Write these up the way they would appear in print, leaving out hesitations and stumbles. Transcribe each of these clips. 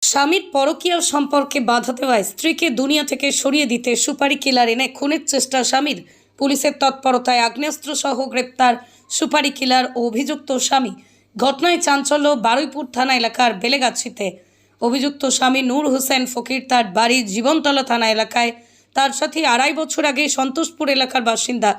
স্বামীর পরকীয়া সম্পর্কে বাধা দেওয়ায় স্ত্রীকে দুনিয়া থেকে সরিয়ে দিতে সুপারি কিলার এনে খুনের চেষ্টা স্বামীর। পুলিশের তৎপরতায় আগ্নেয়াস্ত্র সহ গ্রেপ্তার সুপারি কিলার ও অভিযুক্ত স্বামী। ঘটনায় চাঞ্চল্য বারুইপুর থানা এলাকার বেলেগাছিতে। অভিযুক্ত স্বামী নূর হোসেন ফকির তার বাড়ি জীবনতলা থানা এলাকায়। তার সাথে 2.5 বছর আগে সন্তোষপুর এলাকার বাসিন্দা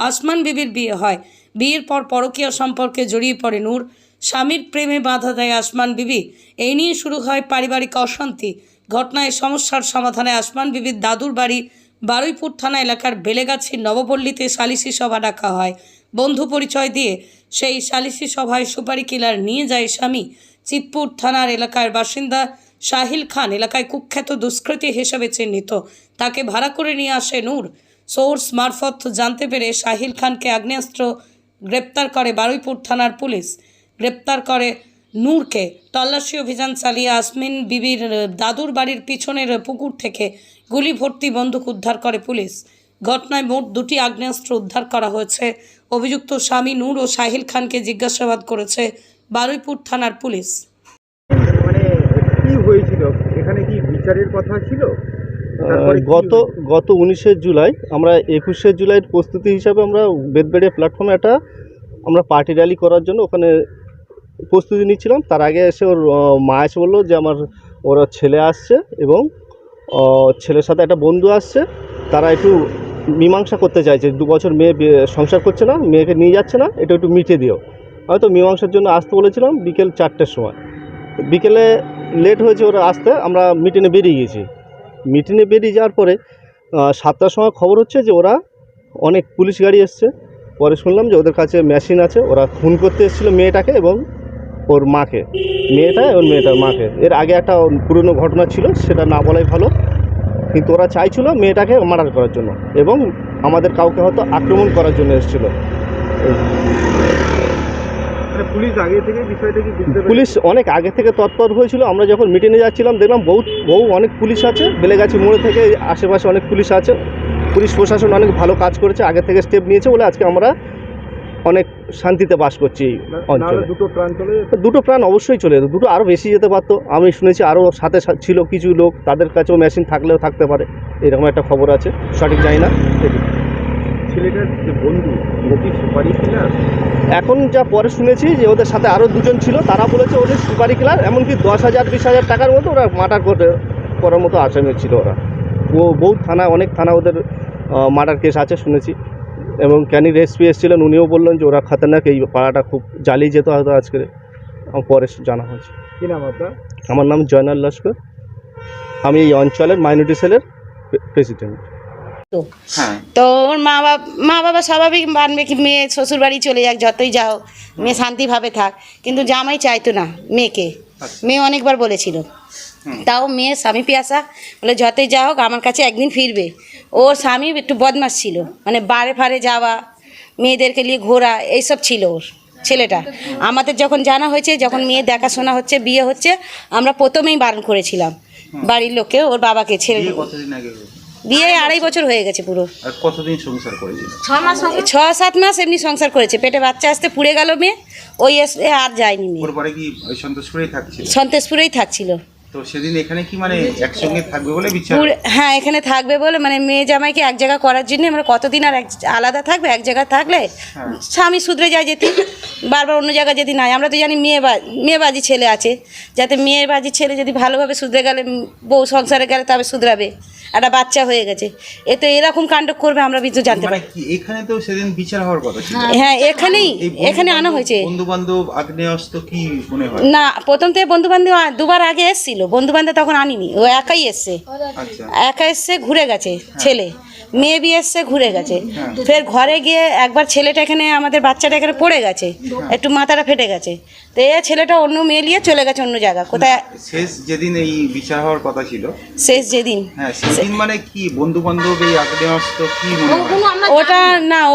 আসমান বিবির বিয়ে হয়। বিয়ের পর পরকীয়া সম্পর্কে জড়িয়ে পড়ে নূর। স্বামীর প্রেমে বাধা দেয় আসমান বিবি। এই নিয়ে শুরু হয় পারিবারিক অশান্তি। ঘটনায় সমস্যার সমাধানে আসমান বিবির দাদুর বাড়ি বারুইপুর থানা এলাকার বেলেগাছির নবপল্লীতে সালিশি সভা ডাকা হয়। বন্ধু পরিচয় দিয়ে সেই সালিশি সভায় সুপারি কিলার নিয়ে যায় স্বামী। চিতপুর থানার এলাকার বাসিন্দা সাহিল খান এলাকায় কুখ্যাত দুষ্কৃতী হিসেবে চিহ্নিত। তাকে ভাড়া করে নিয়ে আসে নূর। সোর্স মারফত জানতে পেরে সাহিল খানকে আগ্নেয়াস্ত্র গ্রেপ্তার করে বারুইপুর থানার পুলিশ। গ্রেপ্তার করে নূরকে। তল্লাশি অভিযান চালিয়ে আসমিন বিবির দাদুর বাড়ির পিছনের পুকুর থেকে গুলি ভর্তি বন্দুক উদ্ধার করে পুলিশ। ঘটনায় মোট 2টি আগ্নেয়াস্ত্র উদ্ধার করা হয়েছে। অভিযুক্ত স্বামী নূর ও সাহিল খানকে জিজ্ঞাসাবাদ করেছে বারুইপুর থানার পুলিশ। মানে কি হয়েছিল এখানে, কি বিচারের কথা ছিল? গত 19শে জুলাই আমরা 21শে জুলাইয়ের প্রস্তুতি হিসাবে আমরা বেদবেড়িয়া প্ল্যাটফর্মে আমরা পার্টি র্যালি করার জন্য ওখানে প্রস্তুতি নিচ্ছিলাম। তার আগে এসে ওর মা এসে বললো যে ওর ছেলে আসছে এবং ছেলের সাথে একটা বন্ধু আসছে, তারা একটু মীমাংসা করতে চাইছে। 2 বছর মেয়ে সংসার করছে না, মেয়েকে নিয়ে যাচ্ছে না, এটা একটু মিটিয়ে দিও। হয়তো মীমাংসার জন্য আসতে বলেছিলাম বিকেল 4টের সময়। বিকেলে লেট হয়েছে ওরা আসতে, আমরা মিটিংয়ে বেরিয়ে গেছি। মিটিংয়ে বেরিয়ে যাওয়ার পরে 7টার সময় খবর হচ্ছে যে ওরা অনেক পুলিশ গাড়ি এসছে। পরে শুনলাম যে ওদের কাছে মেশিন আছে, ওরা খুন করতে এসেছিলো মেয়েটাকে এবং ওর মাকে, মেয়েটা এবং মেয়েটার মাকে। এর আগে একটা পুরনো ঘটনা ছিল, সেটা না বলাই ভালো, কিন্তু ওরা চাইছিল মেয়েটাকে মার্ডার করার জন্য এবং আমাদের কাউকে হয়তো আক্রমণ করার জন্য এসেছিলো। পুলিশ অনেক আগে থেকে তৎপর হয়েছিল। আমরা যখন মিটিংয়ে যাচ্ছিলাম দেখলাম অনেক পুলিশ আছে, বেলেগাছি মোড়ে থেকে আশেপাশে অনেক পুলিশ আছে। পুলিশ প্রশাসন অনেক ভালো কাজ করেছে, আগে থেকে স্টেপ নিয়েছে বলে আজকে আমরা অনেক শান্তিতে বাস করছি এই অঞ্চলে। দুটো প্রাণ অবশ্যই চলে যেত, দুটো আরও বেশি যেতে পারতো। আমি শুনেছি আরও সাথে ছিল কিছু লোক, তাদের কাছেও মেশিন থাকলেও থাকতে পারে, এরকম একটা খবর আছে, সঠিক জানি না। ছেলেটার যে বন্ধু ওকে সুপারি কিলার, এখন যা পরে শুনেছি যে ওদের সাথে আরও 2জন ছিল, তারা বলেছে ওদের সুপারি কিলার, এমনকি 10,000-20,000 টাকার মতো ওরা মার্ডার করার মতো আসামি ছিল ওরা। বহু থানা, অনেক থানা ওদের মার্ডার কেস আছে শুনেছি। এবং ক্যানির এসপি এসেছিলেন, উনিও বললেন যে ওরা খতরনাক, এই পাড়াটা খুব জ্বালিয়ে যেত হয়তো আজকে। পরে জানা হয়েছে। কী নাম আপনার? আমার নাম জয়নাল লস্কর, আমি এই অঞ্চলের মাইনরিটি সেলের প্রেসিডেন্ট। তো ওর মা বাবা স্বাভাবিক মানবে কি মেয়ে শ্বশুর বাড়ি চলে যাক, যতই যাও মেয়ে শান্তিভাবে থাক, কিন্তু জামাই চাইতো না মেয়েকে। মেয়ে অনেকবার বলেছিল, তাও মেয়ে স্বামী পিয়াসা বলে যতই যা হোক আমার কাছে একদিন ফিরবে। ওর স্বামী একটু বদমাশ ছিল, মানে বারে ফারে যাওয়া, মেয়েদেরকে নিয়ে ঘোরা, এইসব ছিল ওর ছেলেটা। আমাদের যখন জানা হয়েছে, যখন মেয়ে দেখাশোনা হচ্ছে, বিয়ে হচ্ছে, আমরা প্রথমেই বারণ করেছিলাম বাড়ির লোককে, ওর বাবাকে। ছেলে বিয়ে 2.5 বছর হয়ে গেছে পুরো। কতদিন সংসার করেছিল? 6-7 মাস এমনি সংসার করেছে। পেটে বাচ্চা আসতে পুড়ে গেল মেয়ে, ওই এসে আর যায়নি মেয়ে। সন্তোষপুরেই থাকছিল। তো সেদিন এখানে কি মানে একসঙ্গে থাকবে বলে বিচার? হ্যাঁ, এখানে থাকবে বলে, মানে মেয়ে জামাইকে এক জায়গা করার জন্য। আমরা কতদিন আর আলাদা থাকবে? এক জায়গায় থাকলে স্বামী শুধরে যায় যেতে, বারবার অন্য জায়গায় যদি নাই। আমরা তো জানি মেয়েবাজি ছেলে আছে, যাতে মেয়েবাজি ছেলে যদি ভালোভাবে শুধরে গেলে, বউ সংসারে গেলে তবে শুধরাবে। একটা বাচ্চা হয়ে গেছে, এতে এরকম কাণ্ড করবে আমরা কিছু জানতে পারি। এখানে তো সেদিন বিচার হওয়ার কথা ছিল। হ্যাঁ, এখানে আনা হয়েছে। বন্ধু বান্ধব আগ্নেয়াস্ত্র কি মনে হয়? না, প্রথম থেকে বন্ধু বান্ধব 2বার আগে এসেছিল, বন্ধু বান্ধব তখন আনিনি, ও একাই এসছে। একা এসছে, ঘুরে গেছে ছেলে, মেয়ে বিয়ে এসছে, ঘুরে গেছে। ফের ঘরে গিয়ে একবার ছেলেটা এখানে, আমাদের বাচ্চাটা এখানে পড়ে গেছে, একটু মাথাটা ফেটে গেছে। তো এই ছেলেটা অন্য মেয়ে নিয়ে চলে গেছে অন্য জায়গা। কোথায় শেষ যেদিন এই বিচার হওয়ার কথা ছিল, শেষ যেদিন, হ্যাঁ সেদিন মানে কি বন্ধু বান্ধব এই আগ্নেয়াস্ত্র কি মনে হয়?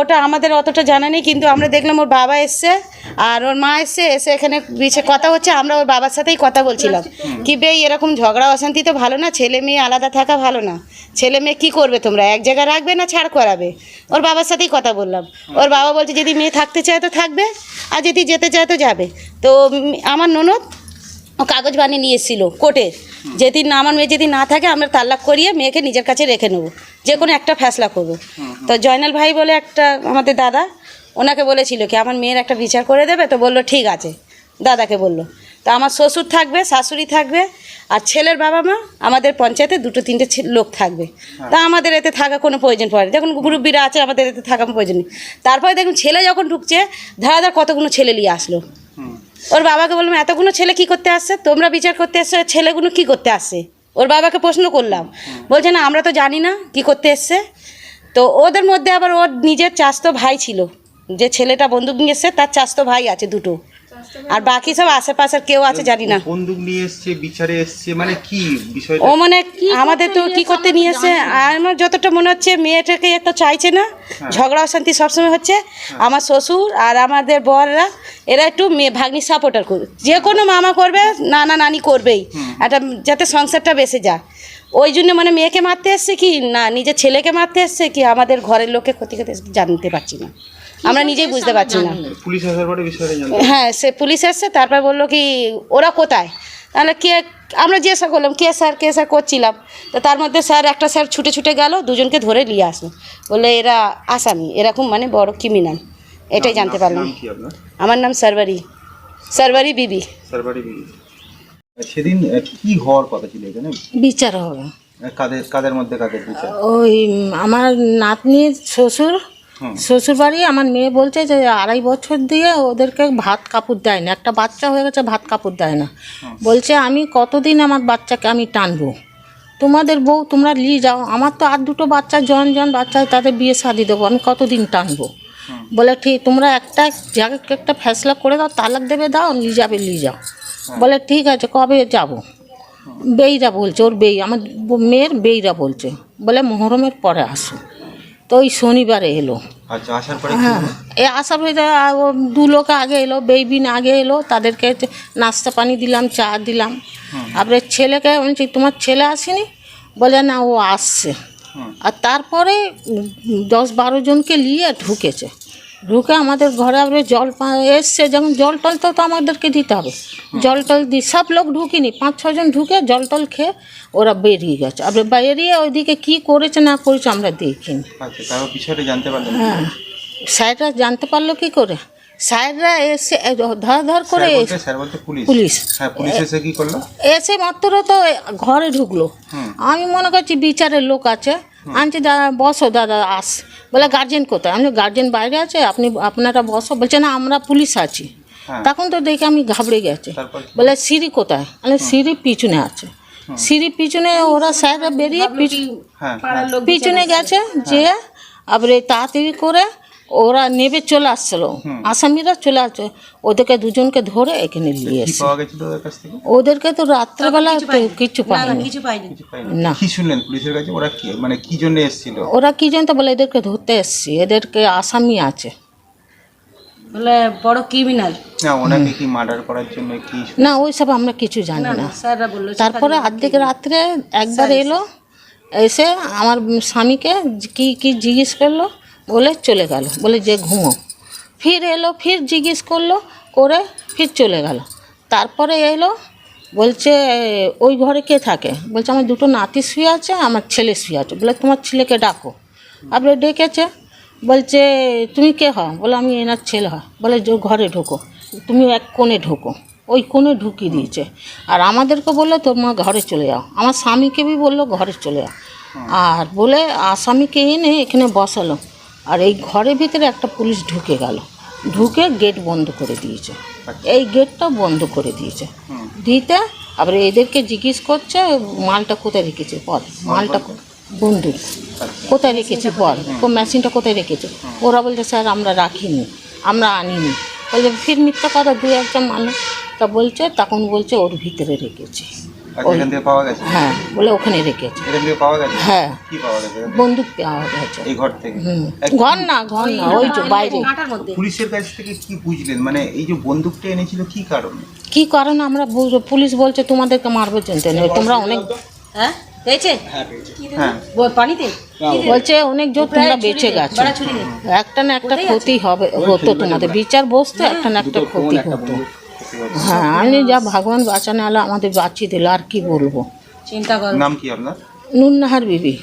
ওটা আমাদের অতটা জানা নেই, কিন্তু আমরা দেখলাম ওর বাবা এসছে আর ওর মা এসে এখানে কথা হচ্ছে। আমরা ওর বাবার সাথেই কথা বলছিলাম কি বে এরকম ঝগড়া অশান্তি তো ভালো না, ছেলে মেয়ে আলাদা থাকা ভালো না। ছেলে মেয়ে কী করবে তোমরা, এক জায়গায় রাখবে না ছাড় করাবে? ওর বাবার সাথেই কথা বললাম। ওর বাবা বলছে যদি মেয়ে থাকতে চায় তো থাকবে, আর যদি যেতে চায় তো যাবে। তো আমার ননদ ও কাগজ বানিয়ে নিয়ে এসেছিলো কোর্টের, যেদিন আমার মেয়ে যেদিন না থাকে আমরা তালাক করিয়ে মেয়েকে নিজের কাছে রেখে নেবো, যে কোনো একটা ফ্যাসলা করবো। তো জয়নাল ভাই বলে একটা আমাদের দাদা, ওনাকে বলেছিল কি আমার মেয়ের একটা বিচার করে দেবে, তো বললো ঠিক আছে, দাদাকে বললো। তো আমার শ্বশুর থাকবে, শাশুড়ি থাকবে, আর ছেলের বাবা মা আমাদের পঞ্চায়েতে 2-3টে লোক থাকবে। তা আমাদের এতে থাকা কোনো প্রয়োজন পড়ে না, যখন মুরব্বীরা আছে আমাদের এতে থাকা প্রয়োজন নেই। তারপরে দেখুন ছেলে যখন ঢুকছে ধারাধার কতগুলো ছেলে নিয়ে আসলো। ওর বাবাকে বললাম এতগুলো ছেলে কি করতে আসছে, তোমরা বিচার করতে এসছো, ছেলেগুলো কি করতে আসছে? ওর বাবাকে প্রশ্ন করলাম, বলছে না আমরা তো জানি না কি করতে এসছে। তো ওদের মধ্যে আবার ওর নিজের চাচাতো ভাই ছিল, যে ছেলেটা বন্দুক নিয়ে এসছে তার চাচাতো ভাই আছে 2টো, আর বাকি সব আশেপাশের কেউ আছে জানি না। বন্দুক নিয়ে এসছে, বিচারে এসছে, মানে কি বিষয়টা? ও মানে আমাদের তো কি করতে নিয়ে এসে, আমার যতটা মনে হচ্ছে মেয়েটাকে তো চাইছে না, ঝগড়া অশান্তি সবসময় হচ্ছে। আমার শ্বশুর আর আমাদের বররা এরা একটু মেয়ে ভাগ্নি সাপোর্টার করবে, যে কোনো মামা করবে, নানা নানি করবেই, একটা যাতে সংসারটা বেঁচে যায়। ওই জন্য মানে মেয়েকে মারতে এসছে কি না নিজের ছেলেকে মারতে এসছে কি আমাদের ঘরের লোককে ক্ষতি করতে এসছে জানতে পারছি না, আমরা নিজেই বুঝতে পারছি না। পুলিশ আসার পরে বিষয়টা জানতে? হ্যাঁ, সে পুলিশ এসছে, তারপর বললো কি ওরা কোথায়, তাহলে কে, আমরা জিজ্ঞাসা করলাম কে স্যার করছিলাম। তো তার মধ্যে একটা স্যার ছুটে ছুটে গেল, দুজনকে ধরে নিয়ে আসলো, বললে এরা আসামি, এরকম মানে বড় ক্রিমিনাল, এটাই জানতে পারলাম। নাম কি আপনার? আমার নাম সরবারি বিবি। সরবারি বিবি। সেদিন কি হওয়ার কথা ছিল এখানে? বিচার হবে। কাদের মধ্যে কাদের বিচার? ওই আমার নাতনির শ্বশুর বাড়ি, আমার মেয়ে বলছে যে 2.5 বছর দিয়ে ওদেরকে ভাত কাপড় দেয় না, একটা বাচ্চা হয়ে গেছে ভাত কাপড় দেয় না। বলছে আমি কতদিন আমার বাচ্চাকে আমি টানবো, তোমাদের বউ তোমরা নিয়ে যাও, আমার তো আর 2টো বাচ্চা জন বাচ্চা, তাদের বিয়ে শাদি দেবো, আমি কতদিন টানবো। বলে ঠিক তোমরা একটা ফ্যাসলা করে দাও, তালাক দেবে দাও, নিয়ে যাও। বলে ঠিক আছে, কবে যাব? বেইরা বলছে, ওর আমার মেয়ের বেইরা বলছে, বলে মহরমের পরে আসো। তো ওই শনিবারে এলো। আচ্ছা, আসার পরে হ্যাঁ, আসার পরে 2 লোক আগে এলো, বেবিন আগে এলো, তাদেরকে নাস্তা পানি দিলাম, চা দিলাম। তারপরে ছেলেকে বলছি তোমার ছেলে আসেনি? বলে না, ও আসছে। আর তারপরে 10-12 জনকে নিয়ে ঢুকে আমাদের ঘরে আবার জল এসছে, যেমন জল টল তো আমাদেরকে দিতে হবে, জল টল দিই, সব লোক ঢুকিনি, 5-6 জন ঢুকে জল টল খেয়ে ওরা বেরিয়ে গেছে। আবার বেরিয়ে ওইদিকে কী করেছে না করেছে আমরা দেখিনি। আচ্ছা, তারপর বিষয়টা জানতে পারলেন? হ্যাঁ, স্যাররা জানতে পারলো কি করে? স্যাররা এসে ধর করে পুলিশ এসে কি করলো? এসে মাত্র তো ঘরে ঢুকলো। আমি মনে করছি বিচারের লোক আছে, আনছি দাদা বসো, দাদা আস। বলে গার্জেন কোথায়? আমি গার্জেন বাইরে আছে, আপনারা বসো। বলছে না আমরা পুলিশ আছি। তখন তো দেখে আমি ঘাবড়ে গেছি। বলে সিঁড়ি কোথায়? আমি সিঁড়ি পিছনে আছে। সিঁড়ি পিছনে ওরা স্যাররা বেরিয়ে পিছনে গেছে, যে আবার তাড়াতাড়ি করে ওরা নেবে চলে আসছিল, আসামিরা চলে আসছে, ওদেরকে 2 জনকে ধরে এখানে নিয়ে এসে। ওদেরকে তো রাত্রেবেলা কিছু পায়নি না। কি শুনলেন পুলিশের কাছে? ওরা কি মানে কি জন্য এসেছিল? ওরা কি জন্য বলে এদেরকে ধরতে এসছি, এদেরকে আসামি আছে বলে বড় ক্রিমিনাল। না, ওনাকে কি মার্ডার করার জন্য কি? না, ওইসব আমরা কিছু জানি না। তারপরে অর্ধেক রাত্রে একবার এলো, এসে আমার স্বামীকে কি জিজ্ঞেস করলো, বলে চলে গেল, বলে যে ঘুমো। ফির এলো, ফির জিজ্ঞেস করলো, করে ফির চলে গেল। তারপরে এলো, বলছে ওই ঘরে কে থাকে? বলছে আমার 2টো নাতি শুয়ে আছে, আমার ছেলে শুয়ে আছে। বলে তোমার ছেলেকে ডাকো। আপনি ডেকেছে, বলছে তুমি কে হও? বলে আমি এনার ছেলে হয়। বলে যে ঘরে ঢোকো, তুমি এক কোণে ঢোকো। ওই কোণে ঢুকিয়ে দিয়েছে। আর আমাদেরকে বললো তোমার ঘরে চলে যাও। আমার স্বামীকে বি বললো ঘরে চলে যাও। আর বলে আসামিকে এনে এখানে বসালো। আর এই ঘরের ভিতরে একটা পুলিশ ঢুকে গেল, ঢুকে গেট বন্ধ করে দিয়েছে। এই গেটটা বন্ধ করে দিয়েছে। দিতে আবার এদেরকে জিজ্ঞেস করছে মালটা কোথায় রেখেছে, বল মালটা বন্দুক কোথায় রেখেছে, বল মেশিনটা কোথায় রেখেছে। ওরা বলছে স্যার আমরা রাখিনি, আমরা আনিনি। বলছে ফির মিথ্যা কথা 2-1 জন মানুষ তা বলছে, তখন বলছে ওর ভিতরে রেখেছে। হ্যাঁ, বলে ওখানে রেখেছে। হ্যাঁ, বন্দুক পাওয়া গেছে এই ঘর থেকে। ঘর না, ওই যে বাইরে। পুলিশের কাছ থেকে কি বুঝলেন, মানে এই যে বন্দুকটা এনেছিল কি কারণে? কি কারণে আমরা পুলিশ বলছে তোমাদেরকে মারবে জানতে নেই, তোমরা অনেক পেয়েছে পানিতে, বলছে অনেক জোর তোমরা বেঁচে গেছো, একটা না একটা ক্ষতি হতো তোমাদের, বিচার বসতো একটা না একটা ক্ষতি হতো। হ্যাঁ আমি যা ভগবান বাঁচানো আলো আমাদের বাঁচিয়ে দিল আর কি বলবো। চিন্তা করো। নাম কি আপনার? নুননাহার বিবি।